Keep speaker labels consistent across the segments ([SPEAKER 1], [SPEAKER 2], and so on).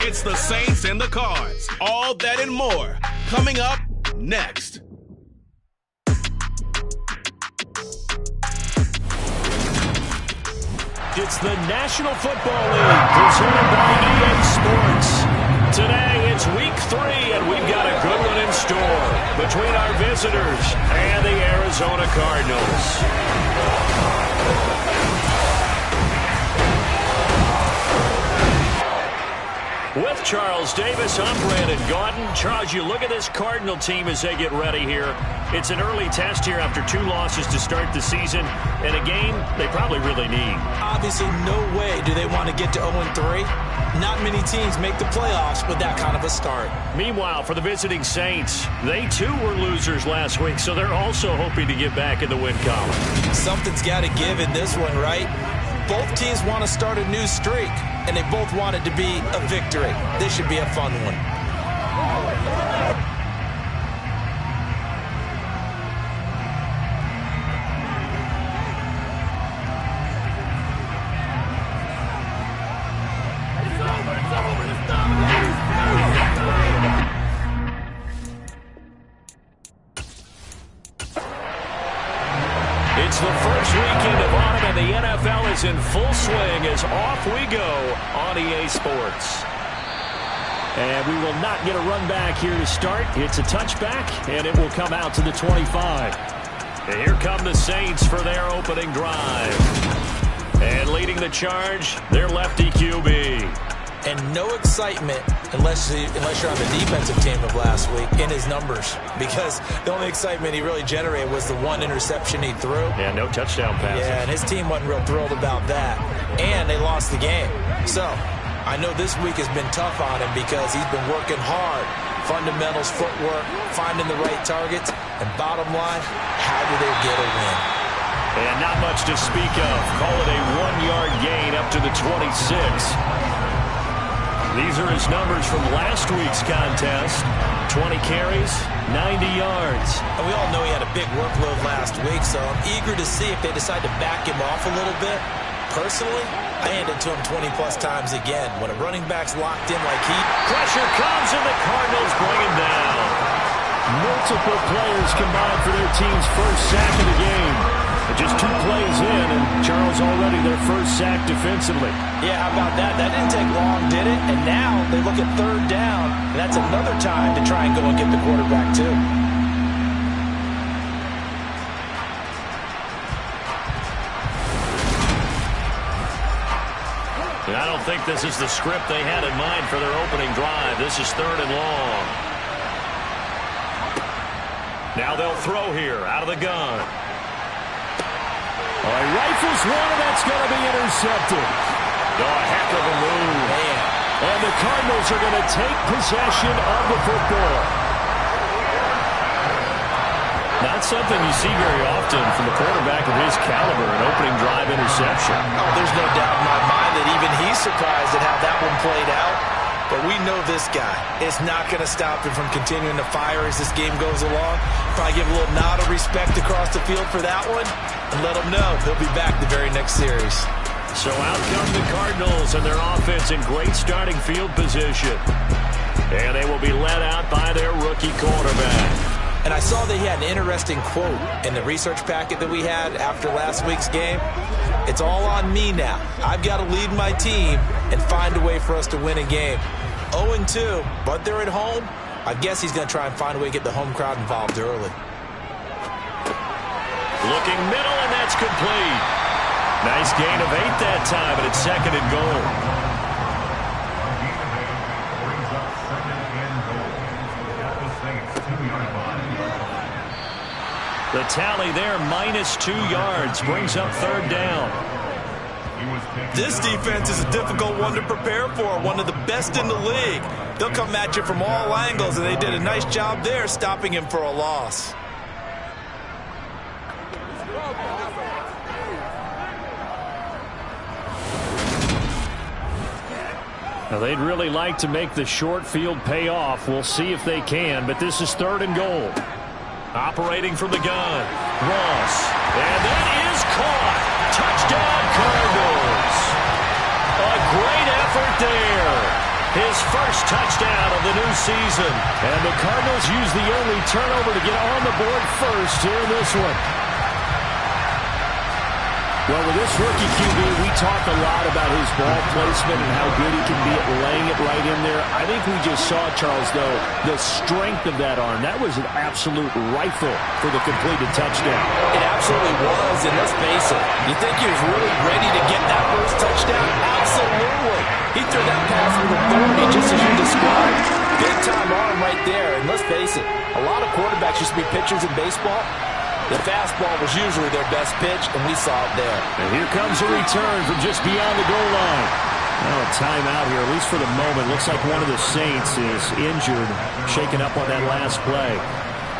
[SPEAKER 1] It's the Saints and the Cards. All that and more coming up next.
[SPEAKER 2] It's the National Football League presented by EA Sports. Today it's week 3 and we've got a good one in store between our visitors and the Arizona Cardinals. With Charles Davis, I'm Brandon Gaudin. Charles, you look at this Cardinal team as they get ready here. It's an early test here after 2 losses to start the season, and a game they probably really need.
[SPEAKER 3] Obviously, no way do they want to get to 0-3. Not many teams make the playoffs with that kind of a start.
[SPEAKER 2] Meanwhile, for the visiting Saints, they too were losers last week, so they're also hoping to get back in the win column.
[SPEAKER 3] Something's got to give in this one, right? Both teams want to start a new streak, and they both want it to be a victory. This should be a fun one.
[SPEAKER 2] It's the first weekend of autumn, and the NFL is in full swing as off we go on EA Sports. And we will not get a run back here to start. It's a touchback, and it will come out to the 25. And here come the Saints for their opening drive. And leading the charge, their lefty QB.
[SPEAKER 3] And no excitement unless you're on the defensive team of last week in his numbers, because the only excitement he really generated was the 1 interception he threw.
[SPEAKER 2] Yeah, no touchdown passes.
[SPEAKER 3] Yeah, and his team wasn't real thrilled about that. And they lost the game. So I know this week has been tough on him because he's been working hard. Fundamentals, footwork, finding the right targets, and bottom line, how do they get a win?
[SPEAKER 2] And not much to speak of. Call it a 1-yard gain up to the 26. These are his numbers from last week's contest. 20 carries, 90 yards.
[SPEAKER 3] And we all know he had a big workload last week, so I'm eager to see if they decide to back him off a little bit. Personally, I hand it to him 20-plus times again. When a running back's locked in like
[SPEAKER 2] pressure comes, and the Cardinals bring him down. Multiple players combined for their team's first sack of the game. Just 2 plays in, and Charles already their first sack defensively.
[SPEAKER 3] Yeah, how about that? That didn't take long, did it? And now they look at 3rd down, and that's another time to try and go and get the quarterback, too.
[SPEAKER 2] And I don't think this is the script they had in mind for their opening drive. This is 3rd and long. Now they'll throw here out of the gun. All right, rifles one, and that's going to be intercepted. Oh, a heck of a move. Man. And the Cardinals are going to take possession of the football. Not something you see very often from a quarterback of his caliber, an opening drive interception.
[SPEAKER 3] Oh, there's no doubt in my mind that even he's surprised at how that one played out. But we know this guy. It's not going to stop him from continuing to fire as this game goes along. Probably give a little nod of respect across the field for that one and let him know he'll be back the very next series.
[SPEAKER 2] So out come the Cardinals and their offense in great starting field position. And they will be led out by their rookie quarterback.
[SPEAKER 3] And I saw that he had an interesting quote in the research packet that we had after last week's game. It's all on me now. I've got to lead my team and find a way for us to win a game. 0-2, but they're at home. I guess he's going to try and find a way to get the home crowd involved early.
[SPEAKER 2] Looking middle, and that's complete. Nice gain of 8 that time, and it's 2nd and goal. The tally there, -2 yards, brings up 3rd down.
[SPEAKER 3] This defense is a difficult one to prepare for, one of the best in the league. They'll come at you from all angles, and they did a nice job there stopping him for a loss.
[SPEAKER 2] Now, they'd really like to make the short field pay off. We'll see if they can, but this is 3rd and goal. Operating from the gun, Ross, and that is caught. Touchdown, Cardinals. A great effort there. his first touchdown of the new season. And the Cardinals use the only turnover to get on the board first here in this one. Well, with this rookie QB, we talk a lot about his ball placement and how good he can be at laying it right in there. I think we just saw, Charles, though, the strength of that arm. That was an absolute rifle for the completed touchdown.
[SPEAKER 3] It absolutely was, and let's face it, you think he was really ready to get that first touchdown? Absolutely. He threw that pass with authority, just as you described. Big-time arm right there, and let's face it, a lot of quarterbacks used to be pitchers in baseball. The fastball was usually their best pitch, and we saw it there.
[SPEAKER 2] And here comes a return from just beyond the goal line. Well, a timeout here, at least for the moment. Looks like one of the Saints is injured, shaken up on that last play.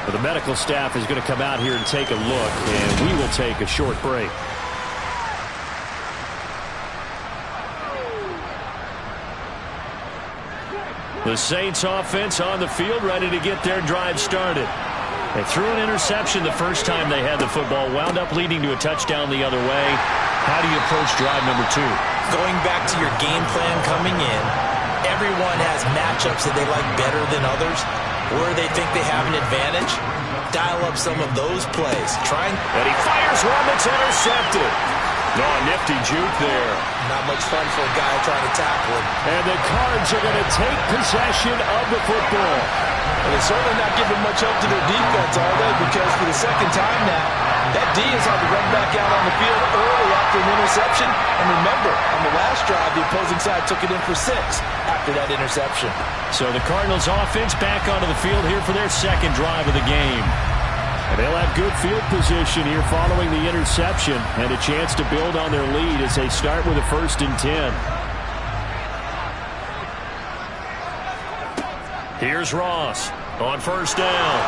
[SPEAKER 2] But the medical staff is going to come out here and take a look, and we will take a short break. The Saints offense on the field, ready to get their drive started. They threw an interception the first time they had the football, wound up leading to a touchdown the other way. How do you approach drive number 2?
[SPEAKER 3] Going back to your game plan coming in, everyone has matchups that they like better than others, where they think they have an advantage. Dial up some of those plays.
[SPEAKER 2] And he fires one that's intercepted. Oh, nifty juke there.
[SPEAKER 3] Not much fun for a guy trying to tackle him.
[SPEAKER 2] And the Cards are going to take possession of the football.
[SPEAKER 3] And they're certainly not giving much help to their defense, are they? Because for the second time now, that D has had to run back out on the field early after an interception. And remember, on the last drive, the opposing side took it in for 6 after that interception.
[SPEAKER 2] So the Cardinals offense back onto the field here for their second drive of the game. And they'll have good field position here following the interception and a chance to build on their lead as they start with a 1st and 10. Here's Ross on 1st down.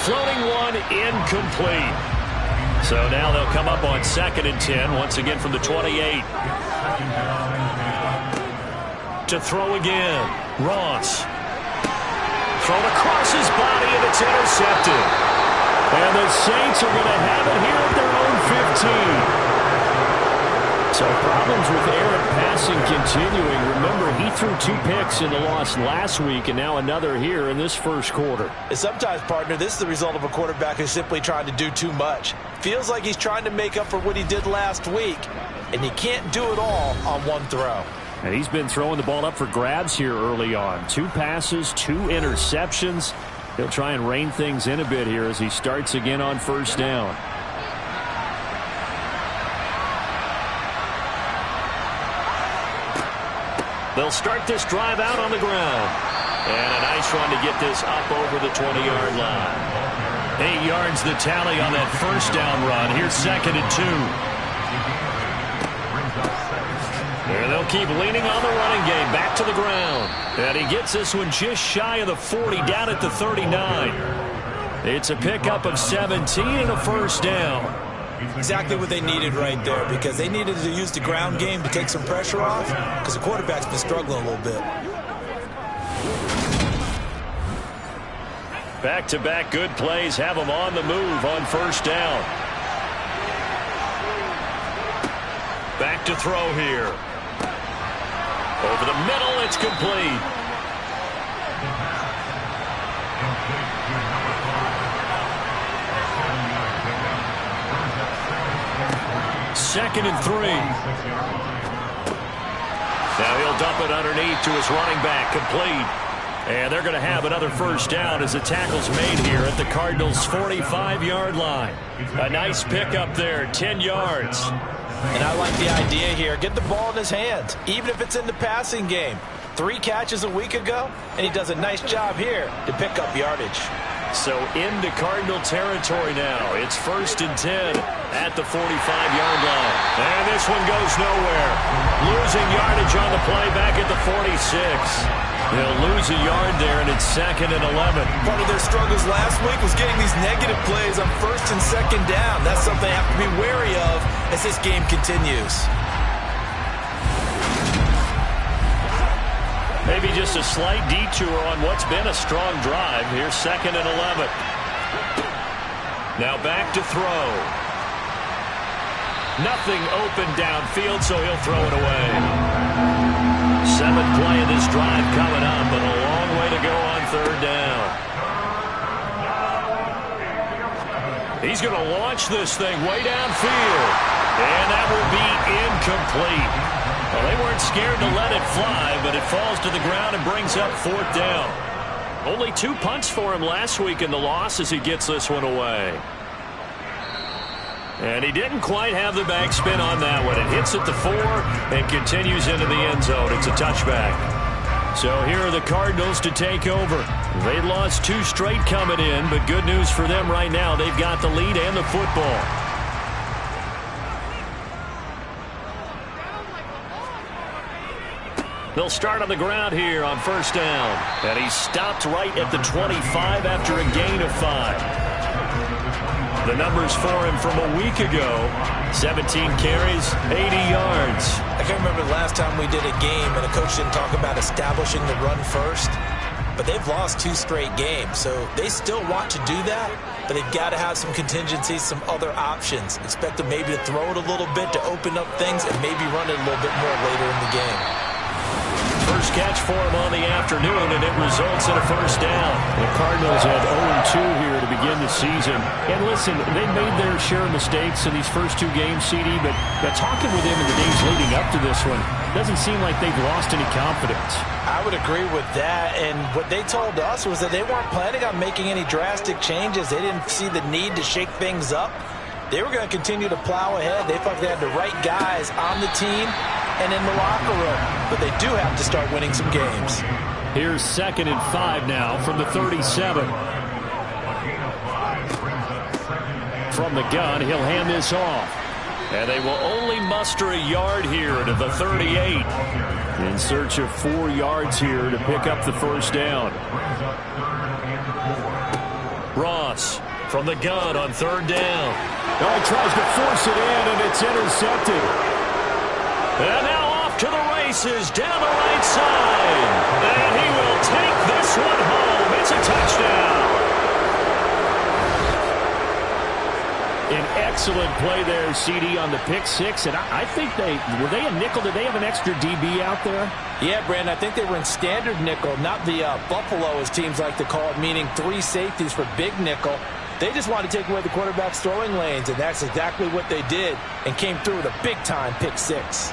[SPEAKER 2] Floating one, incomplete. So now they'll come up on 2nd and 10, once again from the 28. To throw again. Ross. Thrown across his body, and it's intercepted. And the Saints are going to have it here at their own 15. So problems with errant passing continuing. Remember, he threw 2 picks in the loss last week, and now another here in this first quarter.
[SPEAKER 3] And sometimes, partner, this is the result of a quarterback who's simply trying to do too much. Feels like he's trying to make up for what he did last week, and he can't do it all on one throw.
[SPEAKER 2] And he's been throwing the ball up for grabs here early on. 2 passes, 2 interceptions. He'll try and rein things in a bit here as he starts again on 1st down. They'll start this drive out on the ground. And a nice run to get this up over the 20-yard line. 8 yards the tally on that 1st down run. Here's 2nd and 2. And they'll keep leaning on the running game. Back to the ground. And he gets this one just shy of the 40, down at the 39. It's a pickup of 17 and a 1st down.
[SPEAKER 3] Exactly what they needed right there, because they needed to use the ground game to take some pressure off, because the quarterback's been struggling a little bit.
[SPEAKER 2] Back-to-back good plays have them on the move on 1st down. Back to throw here. Over the middle, it's complete. Second and 3. Now he'll dump it underneath to his running back, complete. And they're going to have another 1st down as the tackle's made here at the Cardinals' 45-yard line. A nice pickup there, 10 yards.
[SPEAKER 3] And I like the idea here. Get the ball in his hands, even if it's in the passing game. 3 catches a week ago, and he does a nice job here to pick up yardage.
[SPEAKER 2] So into Cardinal territory now. It's 1st and 10 at the 45-yard line. And this one goes nowhere. Losing yardage on the play back at the 46. They'll lose a yard there, and it's 2nd and 11.
[SPEAKER 3] Part of their struggles last week was getting these negative plays on 1st and 2nd down. That's something they have to be wary of as this game continues.
[SPEAKER 2] Maybe just a slight detour on what's been a strong drive. Here's 2nd and 11. Now back to throw. Nothing open downfield, so he'll throw it away. 7th play of this drive coming up, but a long way to go on 3rd down. He's going to launch this thing way downfield, and that will be incomplete. Well, they weren't scared to let it fly, but it falls to the ground and brings up 4th down. Only 2 punts for him last week in the loss as he gets this one away. And he didn't quite have the backspin on that one. It hits at the 4 and continues into the end zone. It's a touchback. So here are the Cardinals to take over. They lost 2 straight coming in, but good news for them right now. They've got the lead and the football. They'll start on the ground here on 1st down. And he stopped right at the 25 after a gain of 5. The numbers for him from a week ago, 17 carries, 80 yards.
[SPEAKER 3] I can't remember the last time we did a game and a coach didn't talk about establishing the run first. But they've lost 2 straight games, so they still want to do that. But they've got to have some contingencies, some other options. Expect them maybe to throw it a little bit to open up things and maybe run it a little bit more later in the game.
[SPEAKER 2] First catch for him on the afternoon, and it results in a 1st down.
[SPEAKER 4] The Cardinals had 0-2 here to begin the season. And listen, they made their share of mistakes in these first 2 games, CD, but talking with them in the days leading up to this one, doesn't seem like they've lost any confidence.
[SPEAKER 3] I would agree with that, and what they told us was that they weren't planning on making any drastic changes. They didn't see the need to shake things up. They were going to continue to plow ahead. They thought they had the right guys on the team and in the locker room. But they do have to start winning some games.
[SPEAKER 4] Here's 2nd and 5 now from the 37. From the gun, he'll hand this off.
[SPEAKER 2] And they will only muster a yard here to the 38.
[SPEAKER 4] In search of 4 yards here to pick up the 1st down.
[SPEAKER 2] Ross from the gun on 3rd down.
[SPEAKER 4] Oh, he tries to force it in, and it's intercepted.
[SPEAKER 2] And now off to the races down the right side. And he will take this one home. It's a touchdown.
[SPEAKER 4] An excellent play there, CD, on the pick 6. And I think were they a nickel? Did they have an extra DB out there?
[SPEAKER 3] Yeah, Brandon, I think they were in standard nickel, not the Buffalo, as teams like to call it, meaning 3 safeties for big nickel. They just wanted to take away the quarterback's throwing lanes, and that's exactly what they did and came through with a big-time pick 6.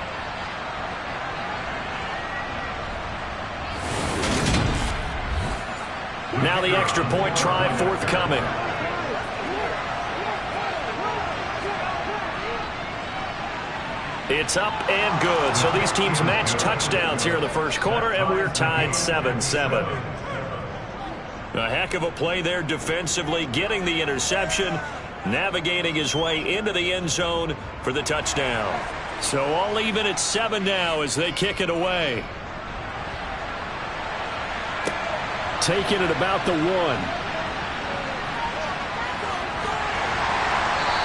[SPEAKER 2] Now the extra point try forthcoming. It's up and good. So these teams match touchdowns here in the first quarter, and we're tied 7-7. A heck of a play there defensively, getting the interception, navigating his way into the end zone for the touchdown. So all even at 7 now as they kick it away.
[SPEAKER 4] Taking it about the 1.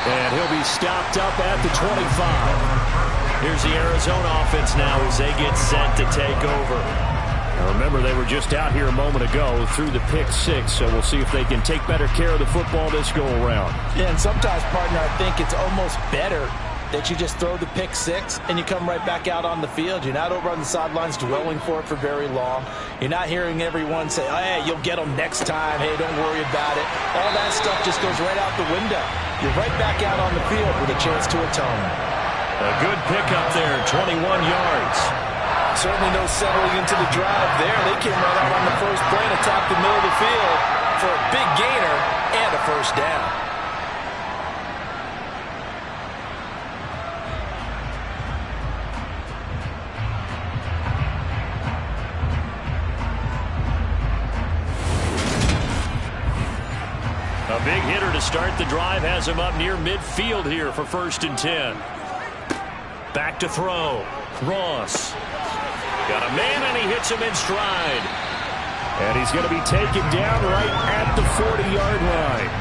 [SPEAKER 4] And he'll be stopped up at the 25.
[SPEAKER 2] Here's the Arizona offense now as they get set to take over.
[SPEAKER 4] Now remember, they were just out here a moment ago through the pick 6, so we'll see if they can take better care of the football this go-around.
[SPEAKER 3] Yeah, and sometimes, partner, I think it's almost better that you just throw the pick 6 and you come right back out on the field. You're not over on the sidelines dwelling for it for very long. You're not hearing everyone say, oh, hey, you'll get them next time. Hey, don't worry about it. All that stuff just goes right out the window. You're right back out on the field with a chance to atone.
[SPEAKER 2] A good pickup there, 21 yards.
[SPEAKER 3] Certainly no settling into the drive there. They came right out on the first play and attacked the middle of the field for a big gainer and a 1st down.
[SPEAKER 2] A big hitter to start the drive has him up near midfield here for 1st and 10. Back to throw. Ross. Got a man, and he hits him in stride.
[SPEAKER 4] And he's going to be taken down right at the 40-yard line.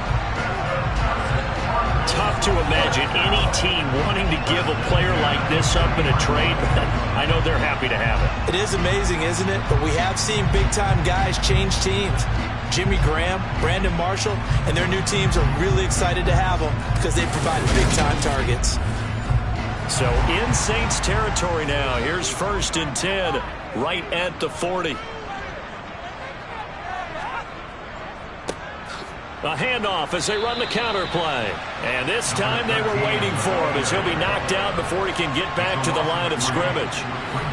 [SPEAKER 2] Tough to imagine any team wanting to give a player like this up in a trade, but I know they're happy to have it.
[SPEAKER 3] It is amazing, isn't it? But we have seen big-time guys change teams. Jimmy Graham, Brandon Marshall, and their new teams are really excited to have them because they provide big-time targets.
[SPEAKER 2] So in Saints territory now. Here's 1st and 10 right at the 40. A handoff as they run the counter play. And this time they were waiting for him as he'll be knocked out before he can get back to the line of scrimmage.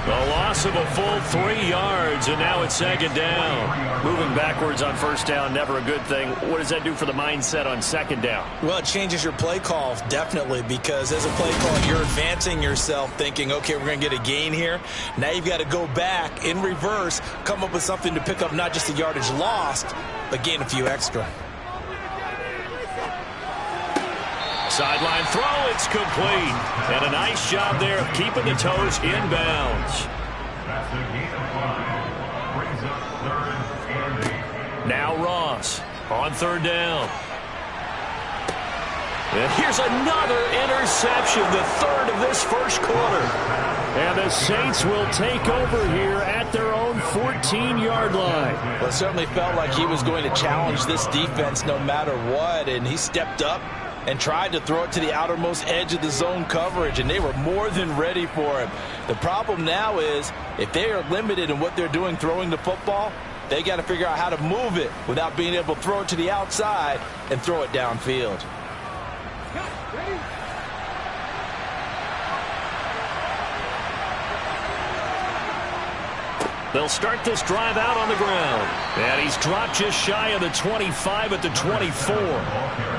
[SPEAKER 2] A loss of a full 3 yards, and now it's 2nd down.
[SPEAKER 4] Moving backwards on 1st down, never a good thing. What does that do for the mindset on 2nd down?
[SPEAKER 3] Well, it changes your play call, definitely, because as a play call, you're advancing yourself thinking, okay, we're going to get a gain here. Now you've got to go back in reverse, come up with something to pick up not just the yardage lost, but gain a few extra.
[SPEAKER 2] Sideline throw, it's complete. And a nice job there of keeping the toes inbounds. Now Ross on 3rd down. And here's another interception, the 3rd of this 1st quarter.
[SPEAKER 4] And the Saints will take over here at their own 14-yard line.
[SPEAKER 3] Well, it certainly felt like he was going to challenge this defense no matter what, and he stepped up and tried to throw it to the outermost edge of the zone coverage, and they were more than ready for him. The problem now is if they are limited in what they're doing throwing the football, they got to figure out how to move it without being able to throw it to the outside and throw it downfield.
[SPEAKER 2] They'll start this drive out on the ground. And he's dropped just shy of the 25 at the 24.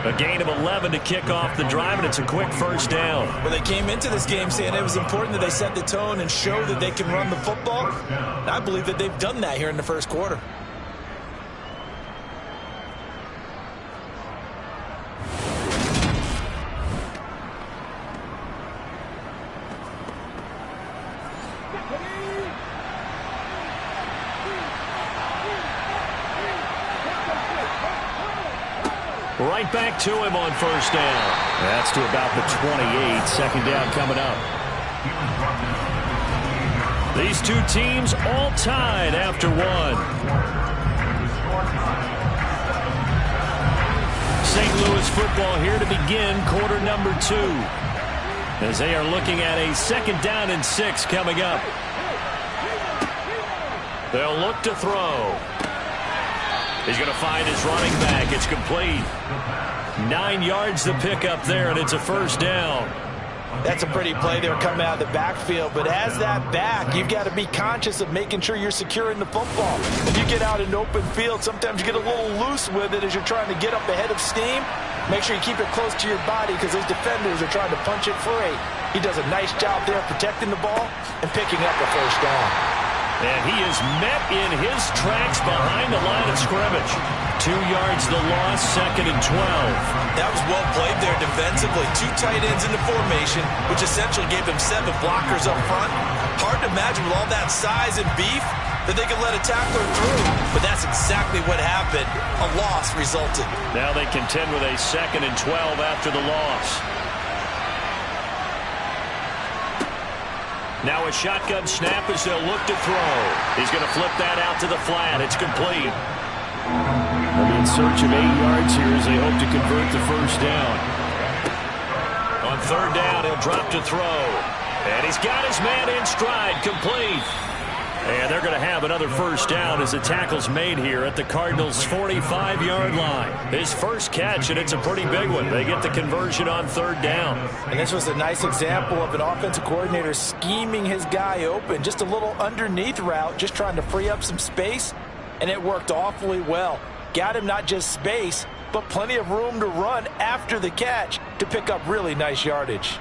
[SPEAKER 2] A gain of 11 to kick off the drive, and it's a quick 1st down.
[SPEAKER 3] Well, they came into this game saying it was important that they set the tone and show that they can run the football. And I believe that they've done that here in the 1st quarter.
[SPEAKER 2] Right back to him on 1st down.
[SPEAKER 4] That's to about the 28. 2nd down coming up.
[SPEAKER 2] These two teams all tied after 1. St. Louis football here to begin quarter number 2. As they are looking at a 2nd down and 6 coming up. They'll look to throw. He's going to find his running back. It's complete. 9 yards to pick up there, and it's a 1st down.
[SPEAKER 3] That's a pretty play there coming out of the backfield. But as that back, you've got to be conscious of making sure you're securing the football. If you get out in open field, sometimes you get a little loose with it as you're trying to get up ahead of steam. Make sure you keep it close to your body because those defenders are trying to punch it free. He does a nice job there protecting the ball and picking up the 1st down.
[SPEAKER 2] And he is met in his tracks behind the line of scrimmage. 2 yards the loss, 2nd and 12.
[SPEAKER 3] That was well played there defensively. 2 tight ends in the formation, which essentially gave them 7 blockers up front. Hard to imagine with all that size and beef that they could let a tackler through. But that's exactly what happened. A loss resulted.
[SPEAKER 2] Now they contend with a 2nd and 12 after the loss. Now a shotgun snap as they'll look to throw. He's going to flip that out to the flat. It's complete.
[SPEAKER 4] They'll be in search of 8 yards here as they hope to convert the 1st down.
[SPEAKER 2] On 3rd down, he'll drop to throw. And he's got his man in stride, complete. And they're going to have another 1st down as the tackle's made here at the Cardinals' 45-yard line. His first catch, and it's a pretty big one. They get the conversion on 3rd down.
[SPEAKER 3] And this was a nice example of an offensive coordinator scheming his guy open. Just a little underneath route, just trying to free up some space, and it worked awfully well. Got him not just space, but plenty of room to run after the catch to pick up really nice yardage.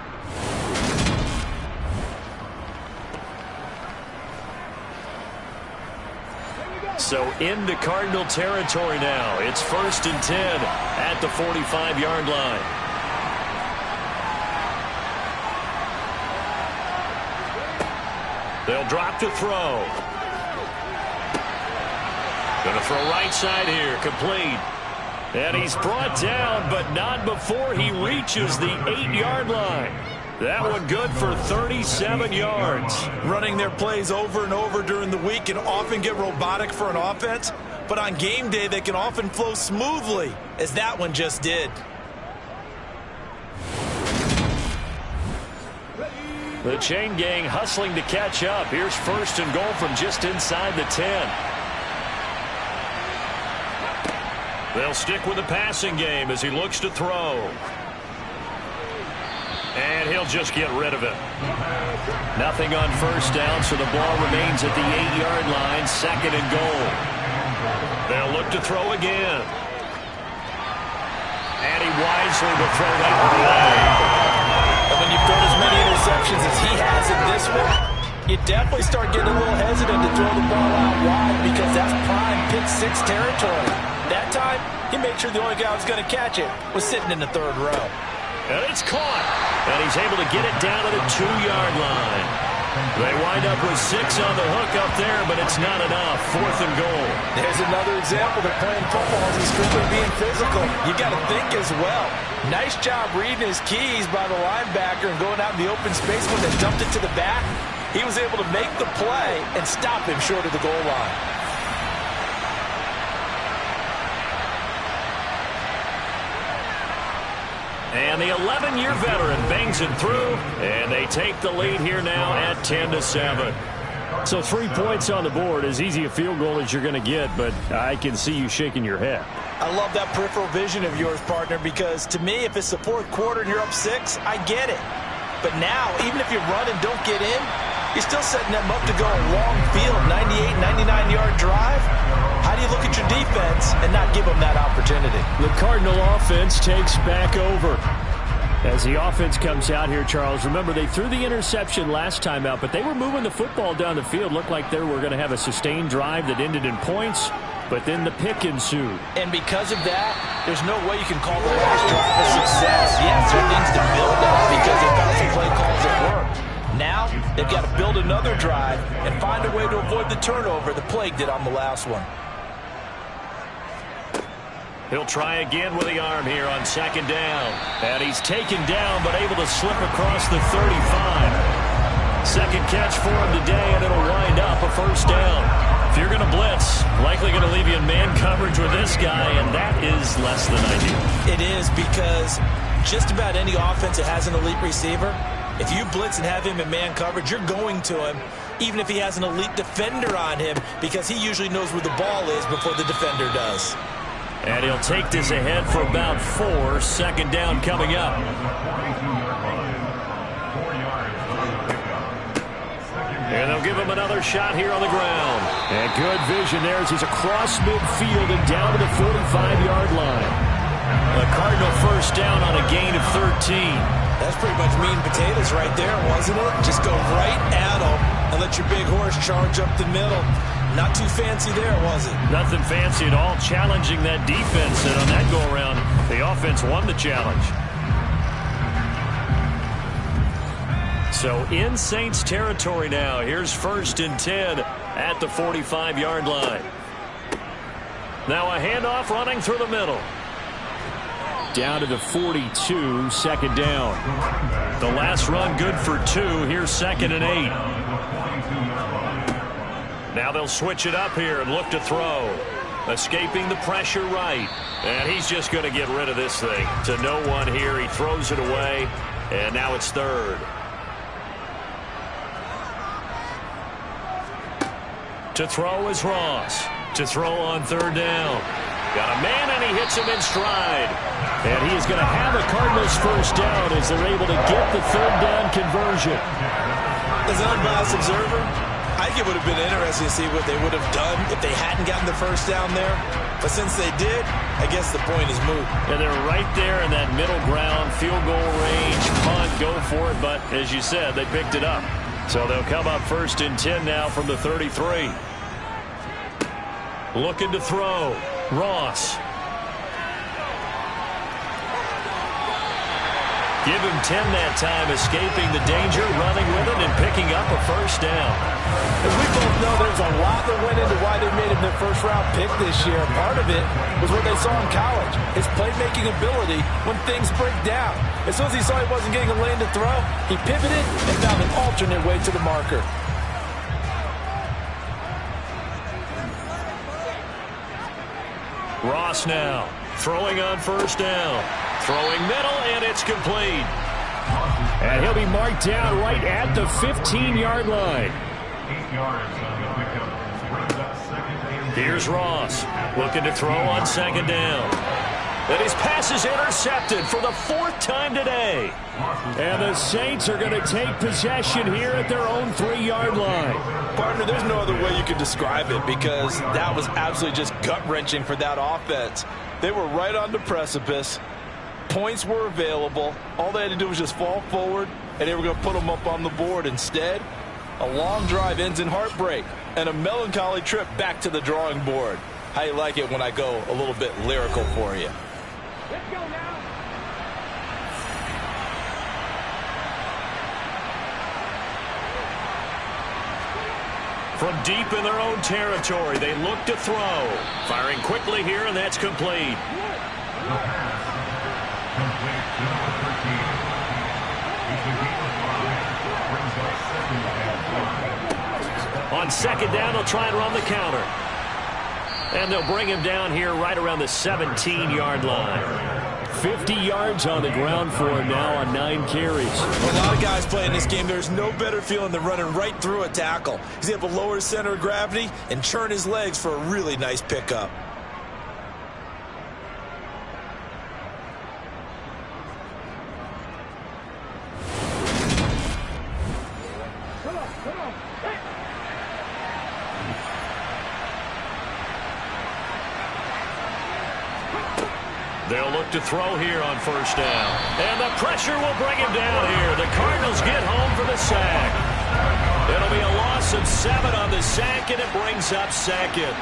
[SPEAKER 2] So into Cardinal territory now. It's 1st and 10 at the 45-yard line. They'll drop to throw. Going to throw right side here, complete. And he's brought down, but not before he reaches the 8-yard line. That one good for 37 yards.
[SPEAKER 3] Running their plays over and over during the week can often get robotic for an offense, but on game day they can often flow smoothly, as that one just did.
[SPEAKER 2] The chain gang hustling to catch up. Here's first and goal from just inside the 10. They'll stick with the passing game as he looks to throw. And he'll just get rid of it. Nothing on first down, so the ball remains at the 8-yard line, second and goal. They'll look to throw again. And he wisely will throw that one away.
[SPEAKER 3] And when you've thrown as many interceptions as he has in this one, you definitely start getting a little hesitant to throw the ball out wide because that's prime pick 6 territory. That time, he made sure the only guy who was going to catch it was sitting in the third row.
[SPEAKER 2] And it's caught. And he's able to get it down to the 2-yard line. They wind up with 6 on the hook up there, but it's not enough. Fourth and goal.
[SPEAKER 3] There's another example that playing football is strictly being physical. You got to think as well. Nice job reading his keys by the linebacker and going out in the open space when they dumped it to the back. He was able to make the play and stop him short of the goal line.
[SPEAKER 2] And the 11-year veteran bangs it through, and they take the lead here now at 10-7.
[SPEAKER 4] So 3 points on the board, as easy a field goal as you're going to get, but I can see you shaking your head.
[SPEAKER 3] I love that peripheral vision of yours, partner, because to me, if it's the fourth quarter and you're up 6, I get it. But now, even if you run and don't get in, you're still setting them up to go a long field, 98, 99-yard drive. How do you look at your defense and not give them that opportunity?
[SPEAKER 4] The Cardinal offense takes back over. As the offense comes out here, Charles, remember they threw the interception last time out, but they were moving the football down the field. Looked like they were going to have a sustained drive that ended in points, but then the pick ensued.
[SPEAKER 3] And because of that, there's no way you can call the last drive a success. Yes, there needs to build up because they found some play calls that worked. Now, they've got to build another drive and find a way to avoid the turnover the Plague did on the last one.
[SPEAKER 2] He'll try again with the arm here on second down. And he's taken down, but able to slip across the 35. Second catch for him today, and it'll wind up a first down. If you're going to blitz, likely going to leave you in man coverage with this guy, and that is less than ideal.
[SPEAKER 3] It is, because just about any offense that has an elite receiver, if you blitz and have him in man coverage, you're going to him, even if he has an elite defender on him, because he usually knows where the ball is before the defender does.
[SPEAKER 2] And he'll take this ahead for about 4. Second down coming up. And they'll give him another shot here on the ground.
[SPEAKER 4] And good vision there as he's across midfield and down to the 45-yard line.
[SPEAKER 2] A Cardinal first down on a gain of 13.
[SPEAKER 3] That's pretty much meat and potatoes right there, wasn't it? Just go right at them and let your big horse charge up the middle. Not too fancy there, was it?
[SPEAKER 2] Nothing fancy at all, challenging that defense. And on that go-around, the offense won the challenge. So in Saints territory now. Here's first and 10 at the 45-yard line. Now a handoff running through the middle.
[SPEAKER 4] Down to the 42, second down.
[SPEAKER 2] The last run good for 2. Here's second and 8. Now they'll switch it up here and look to throw. Escaping the pressure right. And he's just going to get rid of this thing. To no one here. He throws it away. And now it's third. To throw is Ross. To throw on third down. Got a man, and he hits him in stride.
[SPEAKER 4] And he is going to have a Cardinals first down as they're able to get the third down conversion.
[SPEAKER 3] As an unbiased observer, I think it would have been interesting to see what they would have done if they hadn't gotten the first down there. But since they did, I guess the point is moot.
[SPEAKER 2] And they're right there in that middle ground, field goal range, punt, go for it. But as you said, they picked it up. So they'll come up first and 10 now from the 33. Looking to throw. Ross. Give him 10 that time, escaping the danger, running with it, and picking up a first down.
[SPEAKER 3] As we both know, there's a lot that went into why they made him their first-round pick this year. Part of it was what they saw in college, his playmaking ability when things break down. As soon as he saw he wasn't getting a lane to throw, he pivoted and found an alternate way to the marker.
[SPEAKER 2] Ross now, throwing on first down. Throwing middle, and it's complete.
[SPEAKER 4] And he'll be marked down right at the 15-yard line.
[SPEAKER 2] Here's Ross looking to throw on second down. And his pass is intercepted for the 4th time today.
[SPEAKER 4] And the Saints are going to take possession here at their own 3-yard line.
[SPEAKER 3] Partner, there's no other way you could describe it because that was absolutely just gut-wrenching for that offense. They were right on the precipice. Points were available. All they had to do was just fall forward, and they were going to put them up on the board. Instead, a long drive ends in heartbreak and a melancholy trip back to the drawing board. How you like it when I go a little bit lyrical for you?
[SPEAKER 5] Let's go now.
[SPEAKER 2] From deep in their own territory, they look to throw. Firing quickly here, and that's complete. On second down, they'll try and run the counter. And they'll bring him down here right around the 17-yard line.
[SPEAKER 4] 50 yards on the ground for him now on 9 carries.
[SPEAKER 3] A lot of guys playing this game. There's no better feeling than running right through a tackle. He's able to lower his center of gravity and churn his legs for a really nice pickup.
[SPEAKER 2] They'll look to throw here on first down. And the pressure will bring him down here. The Cardinals get home for the sack. It'll be a loss of 7 on the sack, and it brings up second.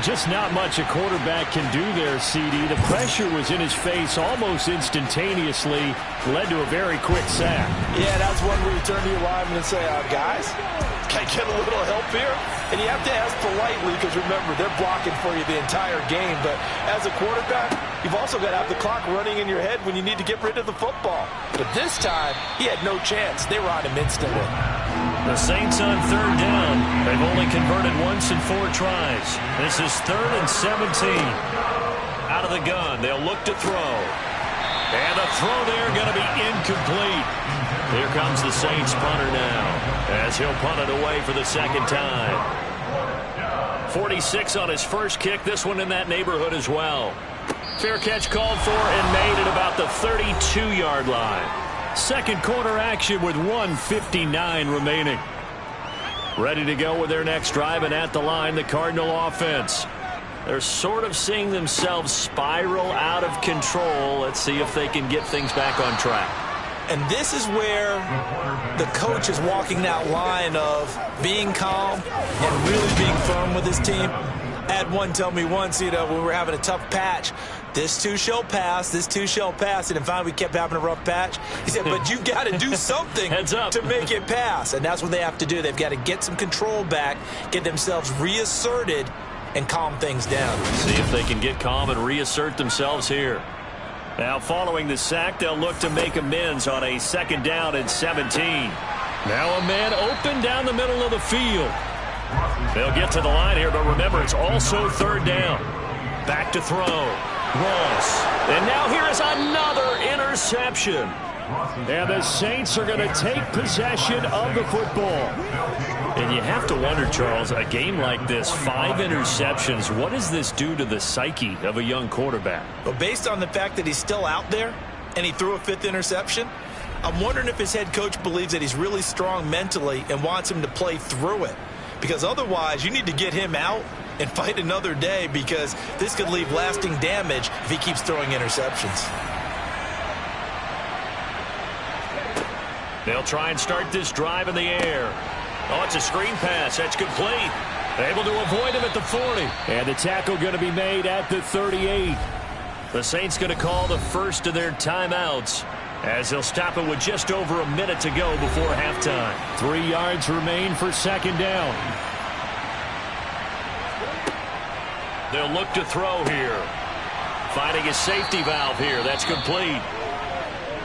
[SPEAKER 4] Just not much a quarterback can do there, CD. The pressure was in his face almost instantaneously. Led to a very quick sack.
[SPEAKER 3] Yeah, that's one where you turn to your lineman and say, guys, can I get a little help here? And you have to ask politely because, remember, they're blocking for you the entire game. But as a quarterback, you've also got to have the clock running in your head when you need to get rid of the football. But this time, he had no chance. They were on him instantly.
[SPEAKER 2] The Saints on third down. They've only converted once in 4 tries. This is 3rd and 17. Out of the gun, they'll look to throw. And the throw there going to be incomplete. Here comes the Saints punter now, as he'll punt it away for the second time. 46 on his first kick. This one in that neighborhood as well. Fair catch called for and made at about the 32-yard line.
[SPEAKER 4] Second quarter action with 1:59 remaining. Ready to go with their next drive, and at the line, the Cardinal offense.
[SPEAKER 2] They're sort of seeing themselves spiral out of control. Let's see if they can get things back on track.
[SPEAKER 3] And this is where the coach is walking that line of being calm and really being firm with his team. I had one tell me once, when we were having a tough patch, this too shall pass, this too shall pass. And finally we kept having a rough patch. He said, but you've got to do something to make it pass. And that's what they have to do. They've got to get some control back, get themselves reasserted, and calm things down.
[SPEAKER 2] See if they can get calm and reassert themselves here. Now, following the sack, they'll look to make amends on a 2nd down and 17.
[SPEAKER 4] Now a man open down the middle of the field.
[SPEAKER 2] They'll get to the line here, but remember, it's also 3rd down. Back to throw. Ross. And now here is another interception.
[SPEAKER 4] And the Saints are going to take possession of the football.
[SPEAKER 2] And you have to wonder, Charles, a game like this, 5 interceptions, what does this do to the psyche of a young quarterback?
[SPEAKER 3] But based on the fact that he's still out there and he threw a 5th interception, I'm wondering if his head coach believes that he's really strong mentally and wants him to play through it. Because otherwise, you need to get him out and fight another day, because this could leave lasting damage if he keeps throwing interceptions.
[SPEAKER 2] They'll try and start this drive in the air. Oh, it's a screen pass. That's complete. Able to avoid him at the 40.
[SPEAKER 4] And the tackle going to be made at the 38.
[SPEAKER 2] The Saints going to call the first of their timeouts, as they'll stop it with just over a minute to go before halftime.
[SPEAKER 4] 3 yards remain for 2nd down.
[SPEAKER 2] They'll look to throw here. Finding a safety valve here. That's complete.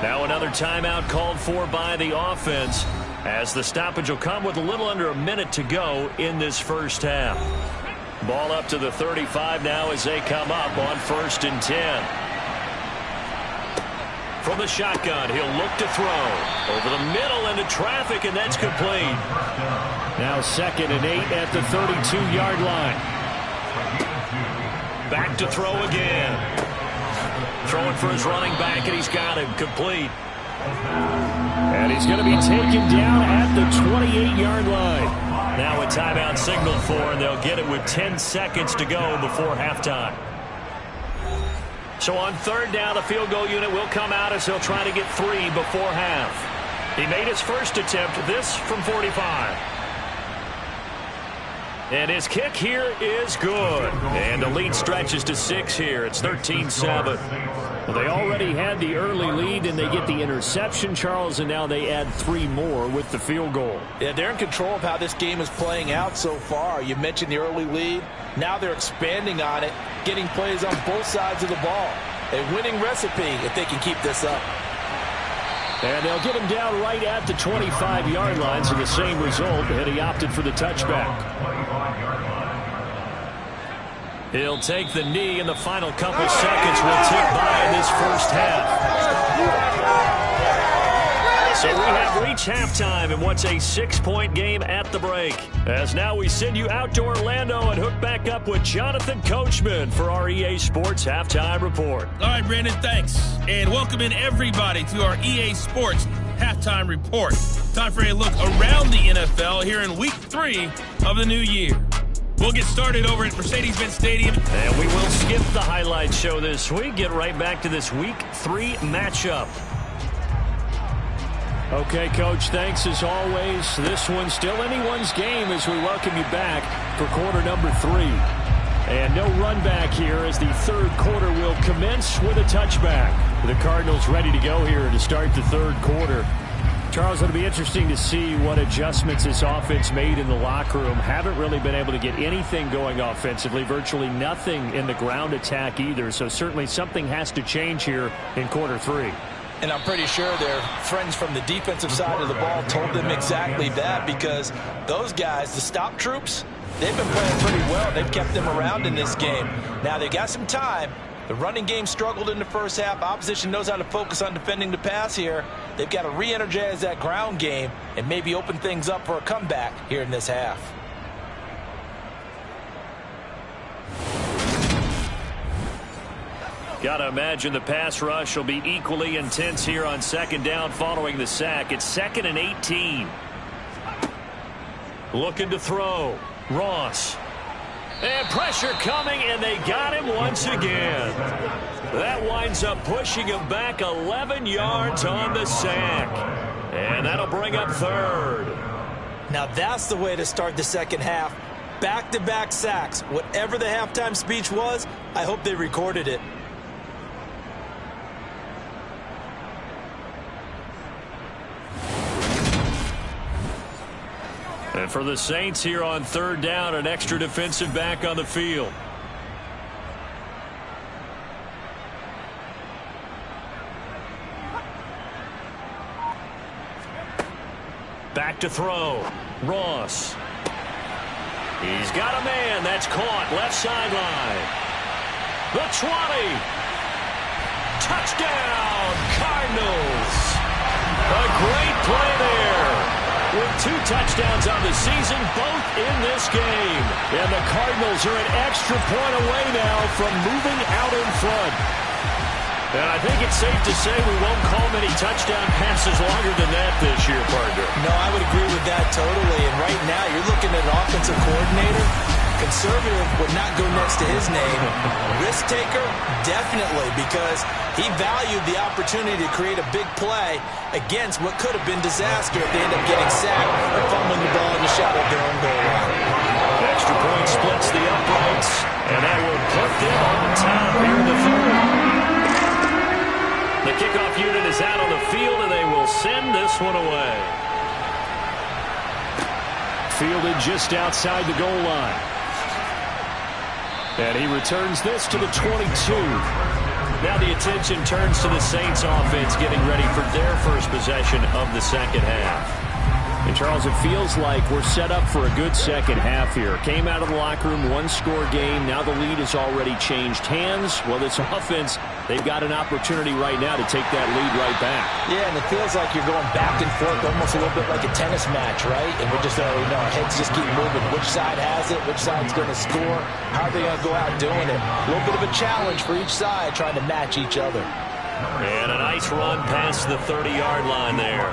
[SPEAKER 2] Now another timeout called for by the offense, as the stoppage will come with a little under a minute to go in this first half. Ball up to the 35 now as they come up on 1st and 10. From the shotgun, he'll look to throw. Over the middle into traffic, and that's complete.
[SPEAKER 4] Now 2nd and 8 at the 32-yard line.
[SPEAKER 2] Back to throw again. Throwing for his running back, and he's got him complete.
[SPEAKER 4] And he's going to be taken down at the 28-yard line.
[SPEAKER 2] Now a timeout signaled for, and they'll get it with 10 seconds to go before halftime. So on 3rd down, the field goal unit will come out as he'll try to get 3 before half. He made his first attempt, this from 45. And his kick here is good. And the lead stretches to 6 here. It's 13-7.
[SPEAKER 4] Well, they already had the early lead, and they get the interception, Charles, and now they add 3 more with the field goal.
[SPEAKER 3] Yeah, they're in control of how this game is playing out so far. You mentioned the early lead. Now they're expanding on it, getting plays on both sides of the ball. A winning recipe if they can keep this up.
[SPEAKER 4] And they'll get him down right at the 25-yard line, so the same result, and he opted for the touchback.
[SPEAKER 2] He'll take the knee, and the final couple seconds will tick by in this first half. So we have reached halftime in what's a 6-point game at the break. As now we send you out to Orlando and hook back up with Jonathan Coachman for our EA Sports Halftime Report.
[SPEAKER 1] All right, Brandon, thanks. And welcome in everybody to our EA Sports Halftime Report. Time for a look around the NFL here in Week 3 of the new year. We'll get started over at Mercedes-Benz Stadium.
[SPEAKER 2] And we will skip the highlight show this week. Get right back to this Week 3 matchup.
[SPEAKER 4] Okay, Coach, thanks as always. This one's still anyone's game as we welcome you back for quarter number 3. And no run back here as the 3rd quarter will commence with a touchback. The Cardinals ready to go here to start the 3rd quarter. Charles, it'll be interesting to see what adjustments this offense made in the locker room. Haven't really been able to get anything going offensively, virtually nothing in the ground attack either. So certainly something has to change here in quarter 3.
[SPEAKER 3] And I'm pretty sure their friends from the defensive side of the ball told them exactly that, because those guys, the stop troops, they've been playing pretty well. They've kept them around in this game. Now they got some time. The running game struggled in the first half. Opposition knows how to focus on defending the pass here. They've got to re-energize that ground game and maybe open things up for a comeback here in this half.
[SPEAKER 2] Got to imagine the pass rush will be equally intense here on 2nd down following the sack. It's 2nd and 18. Looking to throw. Ross. And pressure coming, and they got him once again. That winds up pushing him back 11 yards on the sack. And that'll bring up 3rd.
[SPEAKER 3] Now that's the way to start the second half. Back-to-back sacks. Whatever the halftime speech was, I hope they recorded it.
[SPEAKER 2] And for the Saints here on 3rd down, an extra defensive back on the field. Back to throw. Ross. He's got a man. That's caught. Left sideline. The 20. Touchdown, Cardinals. A great play there. With 2 touchdowns on the season, both in this game.
[SPEAKER 4] And the Cardinals are an extra point away now from moving out in front.
[SPEAKER 2] And I think it's safe to say we won't call many touchdown passes longer than that this year, partner.
[SPEAKER 3] No, I would agree with that totally. And right now, you're looking at an offensive coordinator. Conservative would not go next to his name. Risk taker, definitely, because he valued the opportunity to create a big play against what could have been disaster if they end up getting sacked or fumbling the ball in the shadow of their own goal line.
[SPEAKER 2] Extra point splits the uprights, and that will put them on top here in the 3rd. The kickoff unit is out on the field, and they will send this one away.
[SPEAKER 4] Fielded just outside the goal line. And he returns this to the 22.
[SPEAKER 2] Now the attention turns to the Saints offense getting ready for their first possession of the second half.
[SPEAKER 4] And, Charles, it feels like we're set up for a good second half here. Came out of the locker room, one-score game. Now the lead has already changed hands. Well, this offense, they've got an opportunity right now to take that lead right back.
[SPEAKER 3] Yeah, and it feels like you're going back and forth almost a little bit like a tennis match, right? And we're just, our heads just keep moving. Which side has it? Which side's going to score? How are they going to go out doing it? A little bit of a challenge for each side trying to match each other.
[SPEAKER 2] And a nice run past the 30-yard line there.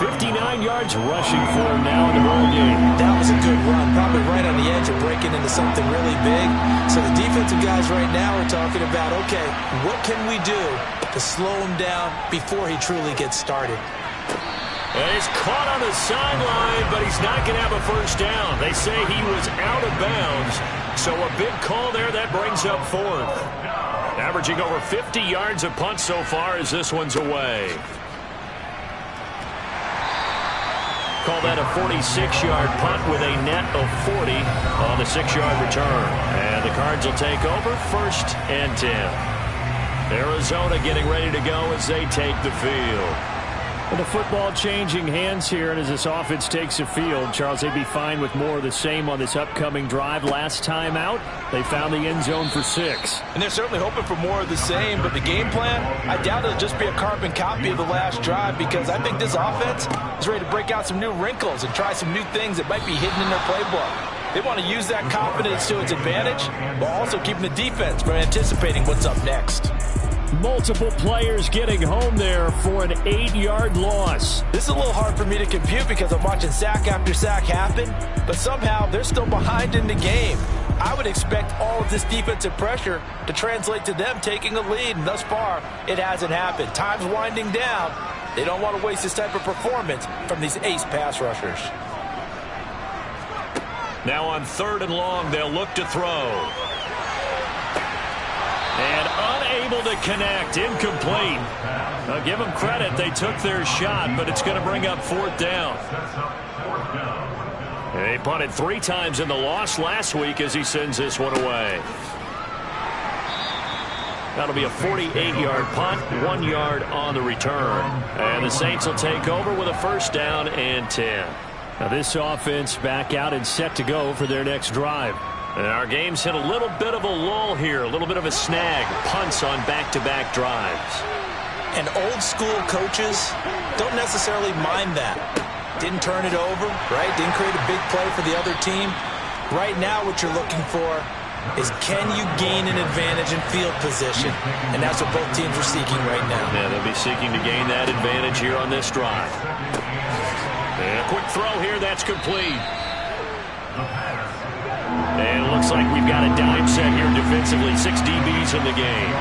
[SPEAKER 4] 59 yards rushing for him now in the ball game.
[SPEAKER 3] That was a good run, probably right on the edge of breaking into something really big. So the defensive guys right now are talking about, okay, what can we do to slow him down before he truly gets started?
[SPEAKER 2] And he's caught on the sideline, but he's not going to have a first down. They say he was out of bounds, so a big call there that brings up fourth. Averaging over 50 yards a punt so far as this one's away. Call that a 46-yard punt with a net of 40 on the 6-yard return. And the Cards will take over 1st and 10. Arizona getting ready to go as they take the field.
[SPEAKER 4] Well, the football changing hands here, and as this offense takes the field, Charles, they'd be fine with more of the same on this upcoming drive. Last time out, they found the end zone for 6.
[SPEAKER 3] And they're certainly hoping for more of the same, but the game plan, I doubt it'll just be a carbon copy of the last drive, because I think this offense is ready to break out some new wrinkles and try some new things that might be hidden in their playbook. They want to use that confidence to its advantage, while also keeping the defense from anticipating what's up next.
[SPEAKER 4] Multiple players getting home there for an 8-yard loss.
[SPEAKER 3] This is a little hard for me to compute because I'm watching sack after sack happen, but somehow they're still behind in the game. I would expect all of this defensive pressure to translate to them taking a lead, and thus far, it hasn't happened. Time's winding down. They don't want to waste this type of performance from these ace pass rushers.
[SPEAKER 2] Now on 3rd and long, they'll look to throw. And unable to connect, incomplete. I'll give them credit, they took their shot, but it's going to bring up 4th down. They punted 3 times in the loss last week as he sends this one away. That'll be a 48-yard punt, 1 yard on the return. And the Saints will take over with a 1st down and 10.
[SPEAKER 4] Now this offense back out and set to go for their next drive.
[SPEAKER 2] And our game's hit a little bit of a lull here, a little bit of a snag. Punts on back-to-back drives.
[SPEAKER 3] And old-school coaches don't necessarily mind that. Didn't turn it over, right? Didn't create a big play for the other team. Right now what you're looking for is, can you gain an advantage in field position? And that's what both teams are seeking right now.
[SPEAKER 2] Yeah, they'll be seeking to gain that advantage here on this drive. And a quick throw here, that's complete. And it looks like we've got a dime set here defensively. 6 DBs in the game.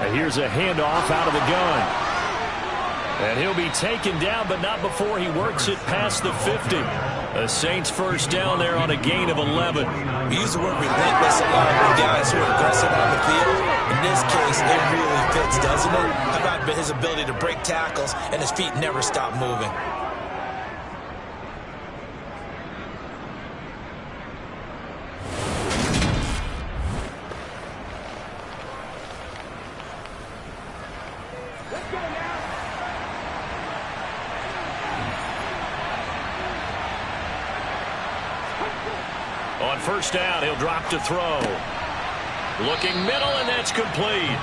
[SPEAKER 4] And here's a handoff out of the gun. And he'll be taken down, but not before he works it past the 50. The Saints 1st down there on a gain of 11.
[SPEAKER 3] We use the word relentless a lot with guys who are aggressive on the field. In this case, it really fits, doesn't it? How about his ability to break tackles and his feet never stop moving?
[SPEAKER 2] On 1st down, he'll drop to throw. Looking middle, and that's complete.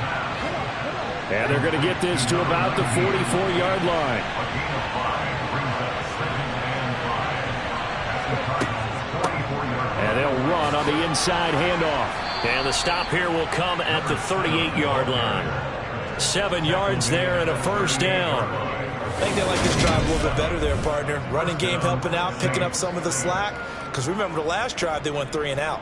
[SPEAKER 4] And they're going to get this to about the 44-yard line. And they'll run on the inside handoff.
[SPEAKER 2] And the stop here will come at the 38-yard line. 7 yards there and a 1st down.
[SPEAKER 3] I think they like this drive a little bit better there, partner. Running game helping out, picking up some of the slack. Because remember, the last drive, they went 3 and out.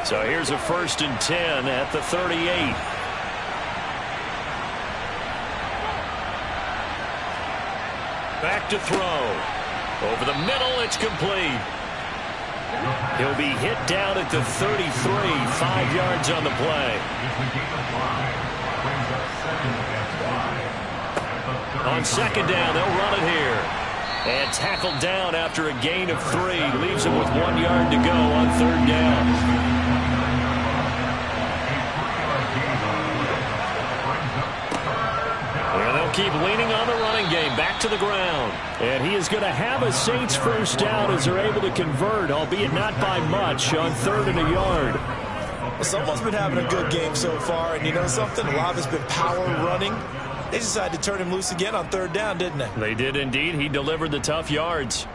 [SPEAKER 2] So here's a 1st and 10 at the 38. Back to throw. Over the middle, it's complete. He'll be hit down at the 33, 5 yards on the play. On 2nd down, they'll run it here. And tackled down after a gain of 3. Leaves him with 1 yard to go on 3rd down. Keep leaning on the running game. Back to the ground.
[SPEAKER 4] And he is going to have a Saints first down as they're able to convert, albeit not by much, on 3rd and a yard.
[SPEAKER 3] Well, someone's been having a good game so far, and you know something? A lot of it's been power running. They decided to turn him loose again on 3rd down, didn't they?
[SPEAKER 2] They did indeed. He delivered the tough yards.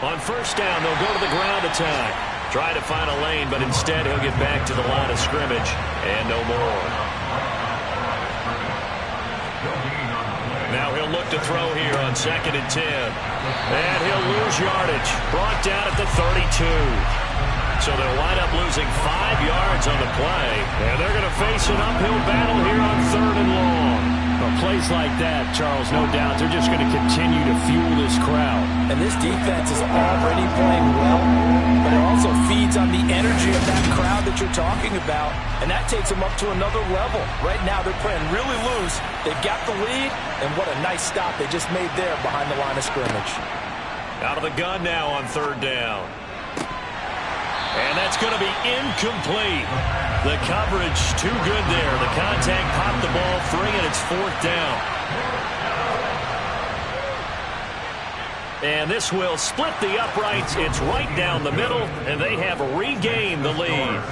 [SPEAKER 2] On 1st down, they'll go to the ground attack. Try to find a lane, but instead he'll get back to the line of scrimmage and no more. Now he'll look to throw here on 2nd and 10. And he'll lose yardage. Brought down at the 32. So they'll wind up losing 5 yards on the play. And they're going to face an uphill battle here on 3rd and long.
[SPEAKER 4] Well, plays like that, Charles, no doubt, they're just going to continue to fuel this crowd.
[SPEAKER 3] And this defense is already playing well, but it also feeds on the energy of that crowd that you're talking about, and that takes them up to another level. Right now, they're playing really loose. They've got the lead, and what a nice stop they just made there behind the line of scrimmage.
[SPEAKER 2] Out of the gun now on 3rd down. And that's going to be incomplete. The coverage too good there. The contact popped the ball free, and it's 4th down. And this will split the uprights. It's right down the middle, and they have regained the lead.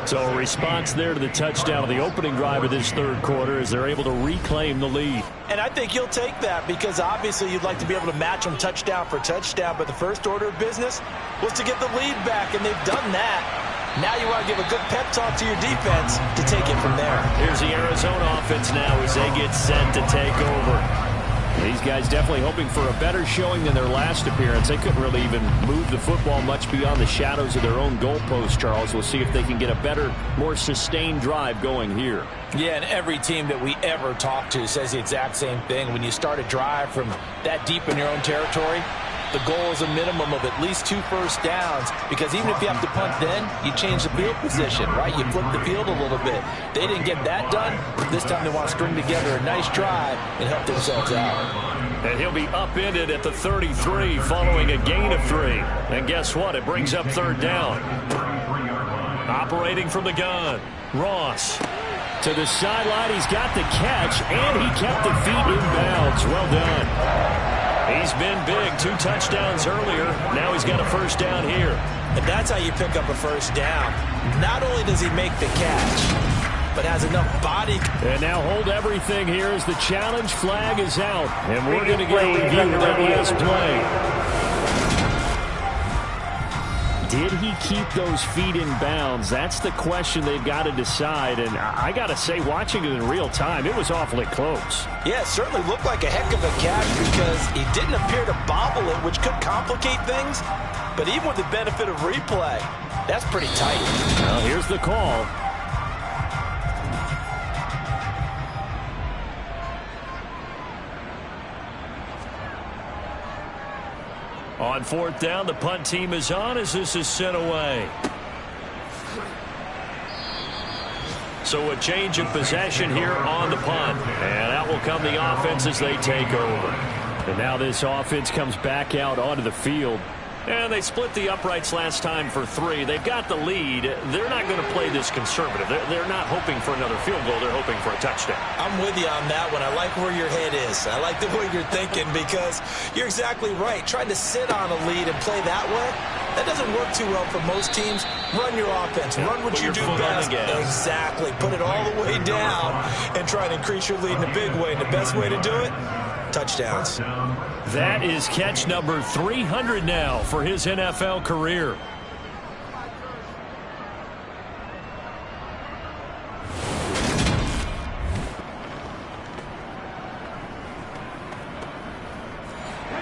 [SPEAKER 4] So a response there to the touchdown of the opening drive of this 3rd quarter as they're able to reclaim the lead.
[SPEAKER 3] And I think you'll take that because obviously you'd like to be able to match them touchdown for touchdown, but the first order of business was to get the lead back, and they've done that. Now you want to give a good pep talk to your defense to take it from there.
[SPEAKER 2] Here's the Arizona offense now as they get set to take over.
[SPEAKER 4] These guys definitely hoping for a better showing than their last appearance. They couldn't really even move the football much beyond the shadows of their own goalpost, Charles. We'll see if they can get a better, more sustained drive going here.
[SPEAKER 3] Yeah, and every team that we ever talk to says the exact same thing. When you start a drive from that deep in your own territory, the goal is a minimum of at least 2 first downs, because even if you have to punt then, you change the field position, right? You flip the field a little bit. They didn't get that done. This time they want to string together a nice drive and help themselves out.
[SPEAKER 2] And he'll be upended at the 33 following a gain of 3. And guess what? It brings up 3rd down. Operating from the gun, Ross.
[SPEAKER 4] To the sideline, he's got the catch, and he kept the feet in bounds. Well done.
[SPEAKER 2] He's been big. 2 touchdowns earlier. Now he's got a first down here.
[SPEAKER 3] And that's how you pick up a first down. Not only does he make the catch, but has enough body.
[SPEAKER 4] And now hold everything here as the challenge flag is out. And we're going to get a review of that last play. Did he keep those feet in bounds? That's the question they've got to decide. And I got to say, watching it in real time, it was awfully close.
[SPEAKER 3] Yeah, it certainly looked like a heck of a catch because he didn't appear to bobble it, which could complicate things. But even with the benefit of replay, that's pretty tight.
[SPEAKER 4] Well, here's the call.
[SPEAKER 2] On 4th down, the punt team is on as this is sent away. So a change of possession here on the punt. And out will come the offense as they take over.
[SPEAKER 4] And now this offense comes back out onto the field.
[SPEAKER 2] And they split the uprights last time for 3. They've got the lead. They're not going to play this conservative. They're not hoping for another field goal. They're hoping for a touchdown.
[SPEAKER 3] I'm with you on that one. I like where your head is. I like the way you're thinking because you're exactly right. Trying to sit on a lead and play that way, that doesn't work too well for most teams. Run your offense. Run what you do best. Exactly. Put it all the way down and try and increase your lead in a big way. And the best way to do it, touchdowns.
[SPEAKER 2] That is catch number 300 now for his NFL career.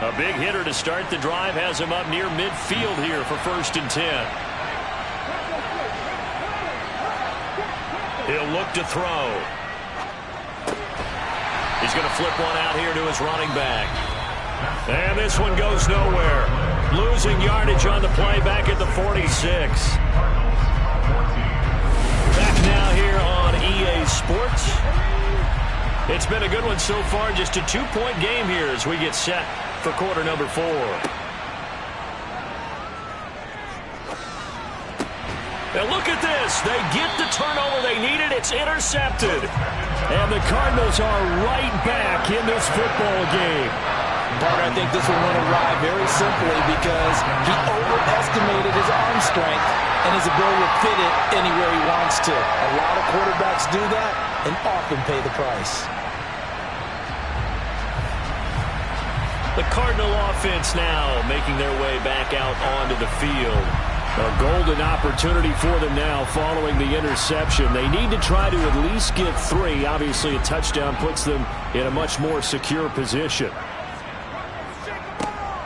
[SPEAKER 2] A big hitter to start the drive has him up near midfield here for 1st and 10. He'll look to throw. He's going to flip one out here to his running back. And this one goes nowhere. Losing yardage on the play back at the 46. Back now here on EA Sports. It's been a good one so far. Just a 2-point game here as we get set for quarter number 4. And look at this. They get the turnover they needed. It's intercepted.
[SPEAKER 4] And the Cardinals are right back in this football game.
[SPEAKER 3] Partner, I think this one went awry very simply because he overestimated his arm strength and his ability to fit it anywhere he wants to. A lot of quarterbacks do that and often pay the price.
[SPEAKER 2] The Cardinal offense now making their way back out onto the field.
[SPEAKER 4] A golden opportunity for them now following the interception. They need to try to at least get 3. Obviously, a touchdown puts them in a much more secure position.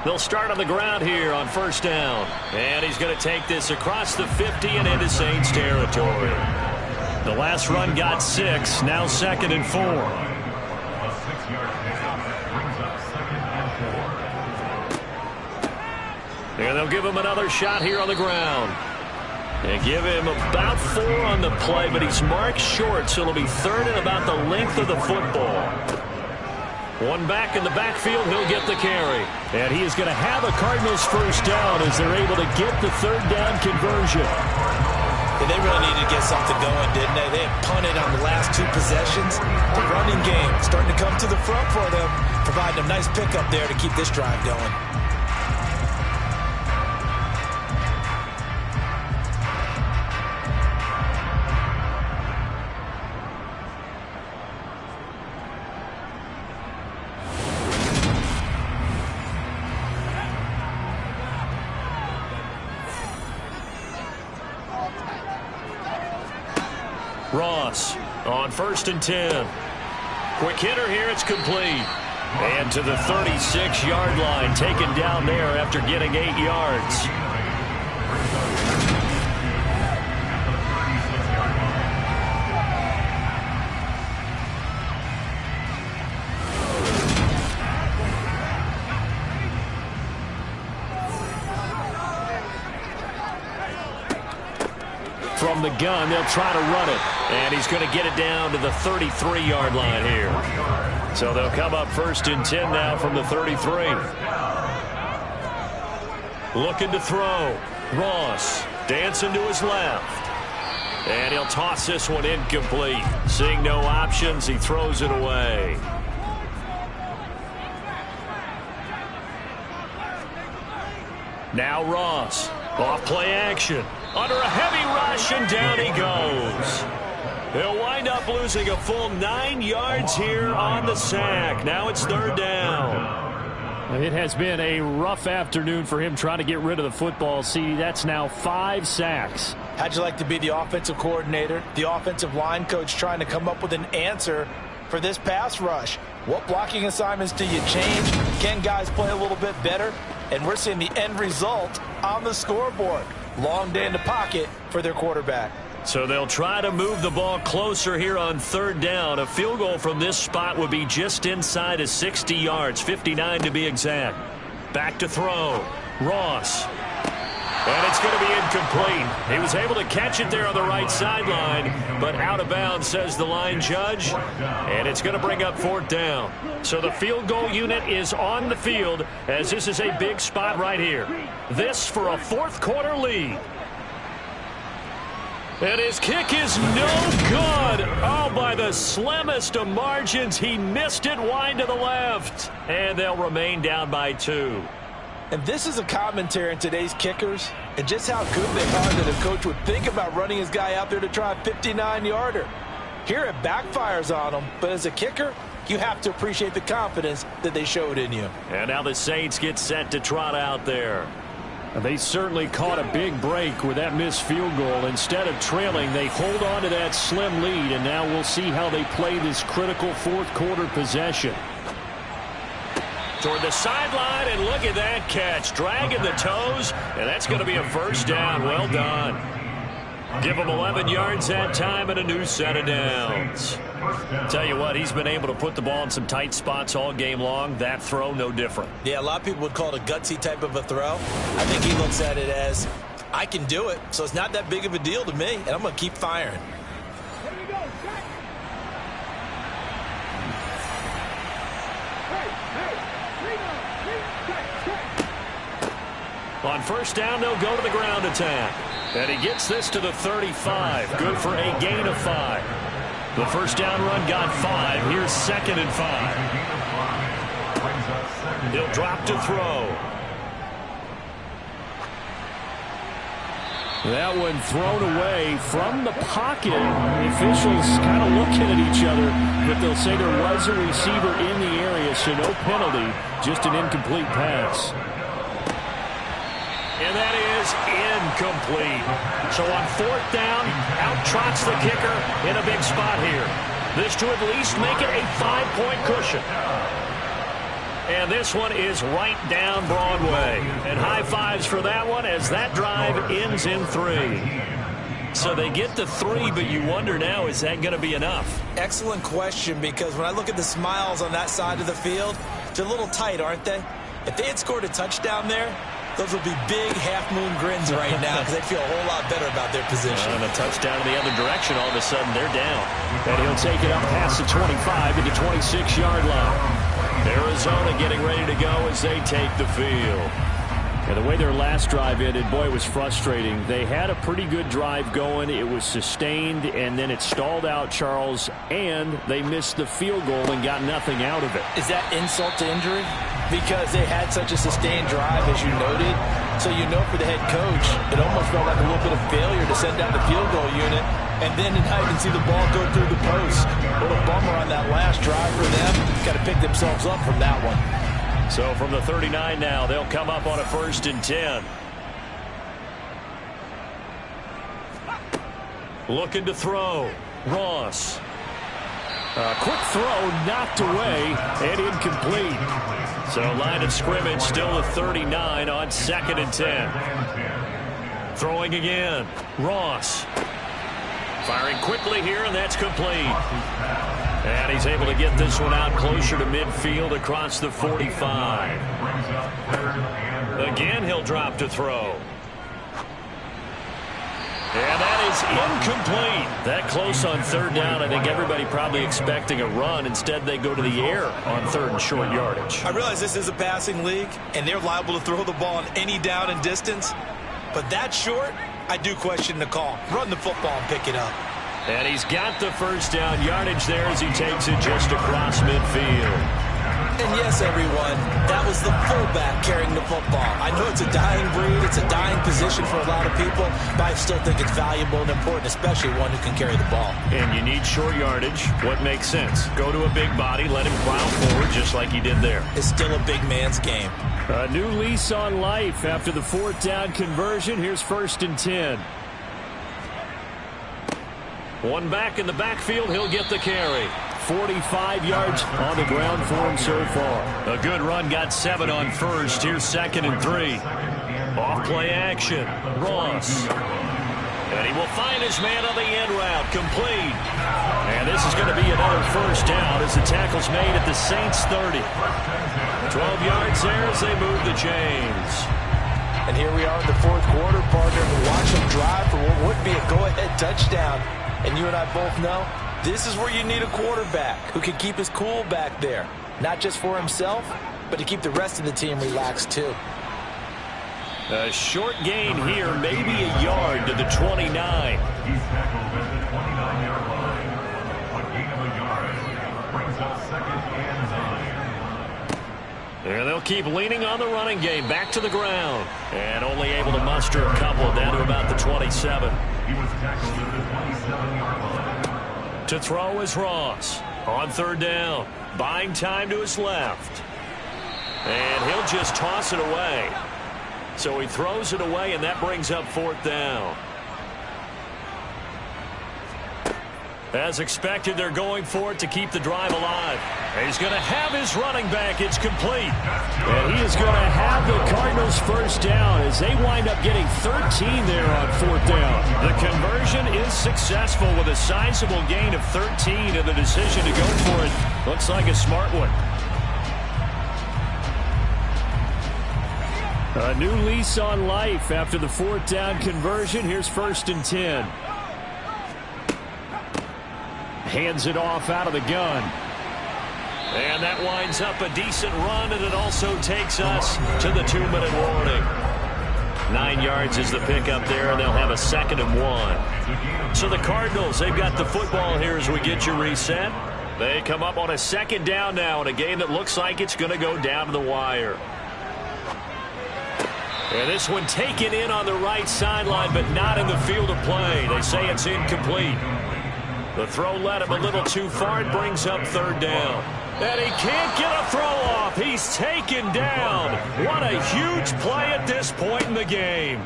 [SPEAKER 2] They'll start on the ground here on first down. And he's going to take this across the 50 and into Saints territory. The last run got 6. Now 2nd and 4. And they'll give him another shot here on the ground. And give him about 4 on the play, but he's marked short, so it'll be 3rd and about the length of the football. One back in the backfield, he'll get the carry.
[SPEAKER 4] And he is going to have a Cardinals first down as they're able to get the 3rd down conversion.
[SPEAKER 3] And they really needed to get something going, didn't they? They had punted on the last 2 possessions. The running game starting to come to the front for them, providing a nice pickup there to keep this drive going.
[SPEAKER 2] Ross on 1st and 10. Quick hitter here, it's complete. And to the 36-yard line, taken down there after getting 8 yards. From the gun, they'll try to run it. And he's going to get it down to the 33-yard line here. So they'll come up 1st and 10 now from the 33. Looking to throw. Ross dancing to his left. And he'll toss this one incomplete. Seeing no options, he throws it away. Now Ross. Off play action. Under a heavy rush, and down he goes. They'll wind up losing a full 9 yards here on the sack. Now it's 3rd down.
[SPEAKER 4] It has been a rough afternoon for him trying to get rid of the football. See, that's now 5 sacks.
[SPEAKER 3] How'd you like to be the offensive coordinator, the offensive line coach trying to come up with an answer for this pass rush? What blocking assignments do you change? Can guys play a little bit better? And we're seeing the end result on the scoreboard. Long day in the pocket for their quarterback.
[SPEAKER 2] So they'll try to move the ball closer here on 3rd down. A field goal from this spot would be just inside of 60 yards, 59 to be exact. Back to throw. Ross. And it's going to be incomplete. He was able to catch it there on the right sideline, but out of bounds, says the line judge. And it's going to bring up 4th down. So the field goal unit is on the field as this is a big spot right here. This for a 4th quarter lead. And his kick is no good. Oh, by the slimmest of margins, he missed it wide to the left. And they'll remain down by 2.
[SPEAKER 3] And this is a commentary on today's kickers and just how good they are that a coach would think about running his guy out there to try a 59-yarder. Here it backfires on him, but as a kicker, you have to appreciate the confidence that they showed in you.
[SPEAKER 2] And now the Saints get set to trot out there.
[SPEAKER 4] They certainly caught a big break with that missed field goal. Instead of trailing, they hold on to that slim lead, and now we'll see how they play this critical 4th quarter possession.
[SPEAKER 2] Toward the sideline, and look at that catch. Dragging the toes, and that's going to be a 1st down. Well done. Give them 11 yards that time and a new set of downs. Tell you what, he's been able to put the ball in some tight spots all game long. That throw, no different.
[SPEAKER 3] Yeah, a lot of people would call it a gutsy type of a throw. I think he looks at it as, I can do it, so it's not that big of a deal to me, and I'm going to keep firing.
[SPEAKER 2] On first down, they'll go to the ground attack. And he gets this to the 35. Good for a gain of 5. The first down run got 5. Here's 2nd and 5. He'll drop to throw.
[SPEAKER 4] That one thrown away from the pocket. The officials kind of looking at each other, but they'll say there was a receiver in the area, so no penalty, just an incomplete pass.
[SPEAKER 2] And that is incomplete. So on 4th down, out trots the kicker in a big spot here. This to at least make it a 5-point cushion. And this one is right down Broadway. And high fives for that one as that drive ends in 3. So they get to 3, but you wonder now, is that going to be enough?
[SPEAKER 3] Excellent question, because when I look at the smiles on that side of the field, they're a little tight, aren't they? If they had scored a touchdown there, those will be big half-moon grins right now because they feel a whole lot better about their position.
[SPEAKER 2] And a touchdown in the other direction, all of a sudden they're down.
[SPEAKER 4] And he'll take it up past the 25 to the 26-yard line.
[SPEAKER 2] Arizona getting ready to go as they take the field.
[SPEAKER 4] And the way their last drive ended, boy, it was frustrating. They had a pretty good drive going. It was sustained, and then it stalled out, Charles, and they missed the field goal and got nothing out of it.
[SPEAKER 3] Is that insult to injury? Because they had such a sustained drive, as you noted. So you know for the head coach, it almost felt like a little bit of failure to send down the field goal unit. And then now you can see the ball go through the post. What a bummer on that last drive for them. Got to pick themselves up from that one.
[SPEAKER 2] So from the 39 now, they'll come up on a 1st and 10. Looking to throw. Ross.
[SPEAKER 4] A quick throw knocked away and incomplete.
[SPEAKER 2] So line of scrimmage still at 39 on 2nd and 10. Throwing again. Ross. Firing quickly here, and that's complete. And he's able to get this one out closer to midfield across the 45. Again, he'll drop to throw. And that is incomplete. That close on 3rd down. I think everybody probably expecting a run. Instead, they go to the air on 3rd and short yardage.
[SPEAKER 3] I realize this is a passing league, and they're liable to throw the ball on any down and distance. But that short, I do question the call. Run the football and pick it up.
[SPEAKER 2] And he's got the first down yardage there as he takes it just across midfield.
[SPEAKER 3] And yes, everyone, that was the fullback carrying the football. I know it's a dying breed, it's a dying position for a lot of people, but I still think it's valuable and important, especially one who can carry the ball.
[SPEAKER 2] And you need short yardage. What makes sense? Go to a big body, let him plow forward just like he did there.
[SPEAKER 3] It's still a big man's game.
[SPEAKER 4] A new lease on life after the 4th down conversion. Here's 1st and 10.
[SPEAKER 2] One back in the backfield, he'll get the carry.
[SPEAKER 4] 45 yards on the ground for him so far.
[SPEAKER 2] A good run, got 7 on 1st. Here's 2nd and 3. Off play action. Ross. And he will find his man on the end route. Complete. And this is going to be another 1st down as the tackle's made at the Saints 30. 12 yards there as they move the chains.
[SPEAKER 3] And here we are in the 4th quarter, partner. Watch him drive for what would be a go-ahead touchdown. And you and I both know this is where you need a quarterback who can keep his cool back there. Not just for himself, but to keep the rest of the team relaxed too.
[SPEAKER 2] A short gain here, maybe a yard to the 29.
[SPEAKER 5] He's tackled at the 29-yard line. A gain of a yard brings up 2nd and 9.
[SPEAKER 2] And they'll keep leaning on the running game. Back to the ground. And only able to muster a couple down to about the 27.
[SPEAKER 5] He was tackled at the 27-yard line.
[SPEAKER 2] To throw is Ross. On 3rd down. Buying time to his left. And he'll just toss it away. So he throws it away, and that brings up 4th down. As expected, they're going for it to keep the drive alive. He's going to have his running back. It's complete.
[SPEAKER 4] And he is going to have the Cardinals first down as they wind up getting 13 there on 4th down.
[SPEAKER 2] The conversion is successful with a sizable gain of 13, and the decision to go for it looks like a smart one.
[SPEAKER 4] A new lease on life after the 4th down conversion. Here's 1st and 10. Hands it off out of the gun.
[SPEAKER 2] And that winds up a decent run, and it also takes us to the 2-minute warning. 9 yards is the pickup there, and they'll have a 2nd and 1. So the Cardinals, they've got the football here as we get you reset. They come up on a 2nd down now in a game that looks like it's going to go down to the wire. And this one taken in on the right sideline, but not in the field of play. They say it's incomplete. The throw led him a little too far. It brings up 3rd down. And he can't get a throw off. He's taken down. What a huge play at this point in the game.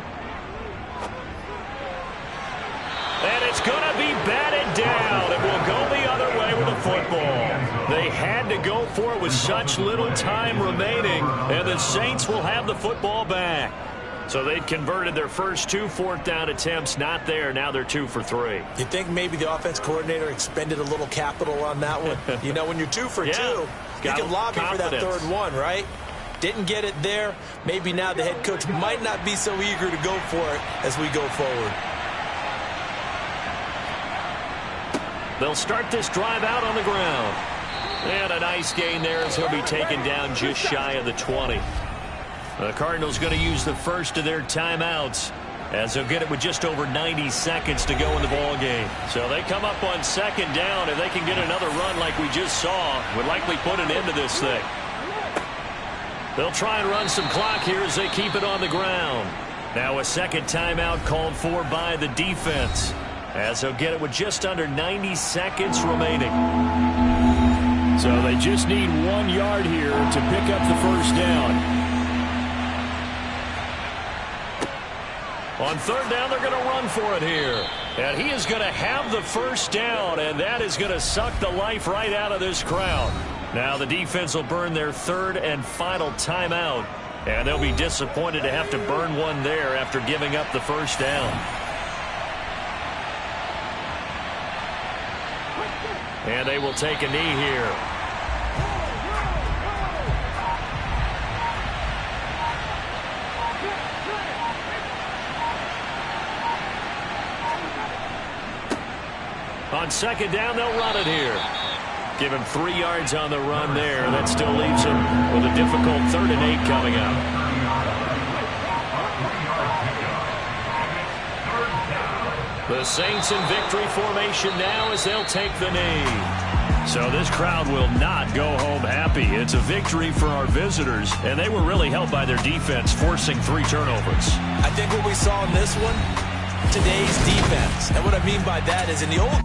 [SPEAKER 2] And it's going to be batted down. It will go the other way with the football. They had to go for it with such little time remaining, and the Saints will have the football back. So they'd converted their first 2 4th down attempts. Not there. Now they're 2 for 3.
[SPEAKER 3] You think maybe the offense coordinator expended a little capital on that one? You know, when you're 2 for 2, you can lobby for that 3rd one, right? Didn't get it there. Maybe now the head coach might not be so eager to go for it as we go forward.
[SPEAKER 2] They'll start this drive out on the ground. And a nice gain there as he'll be taken down just shy of the 20. The Cardinals going to use the first of their timeouts as they'll get it with just over 90 seconds to go in the ball game. So they come up on 2nd down. If they can get another run like we just saw, would likely put an end to this thing. They'll try and run some clock here as they keep it on the ground. Now a 2nd timeout called for by the defense as they'll get it with just under 90 seconds remaining.
[SPEAKER 4] So they just need 1 yard here to pick up the first down.
[SPEAKER 2] On 3rd down, they're going to run for it here. And he is going to have the first down, and that is going to suck the life right out of this crowd. Now the defense will burn their 3rd and final timeout, and they'll be disappointed to have to burn one there after giving up the first down. And they will take a knee here. On 2nd down, they'll run it here. Give him 3 yards on the run there. That still leaves him with a difficult 3rd and 8 coming up. The Saints in victory formation now as they'll take the knee. So this crowd will not go home happy. It's a victory for our visitors, and they were really helped by their defense, forcing 3 turnovers.
[SPEAKER 3] I think what we saw in this one, today's defense. And what I mean by that is in the old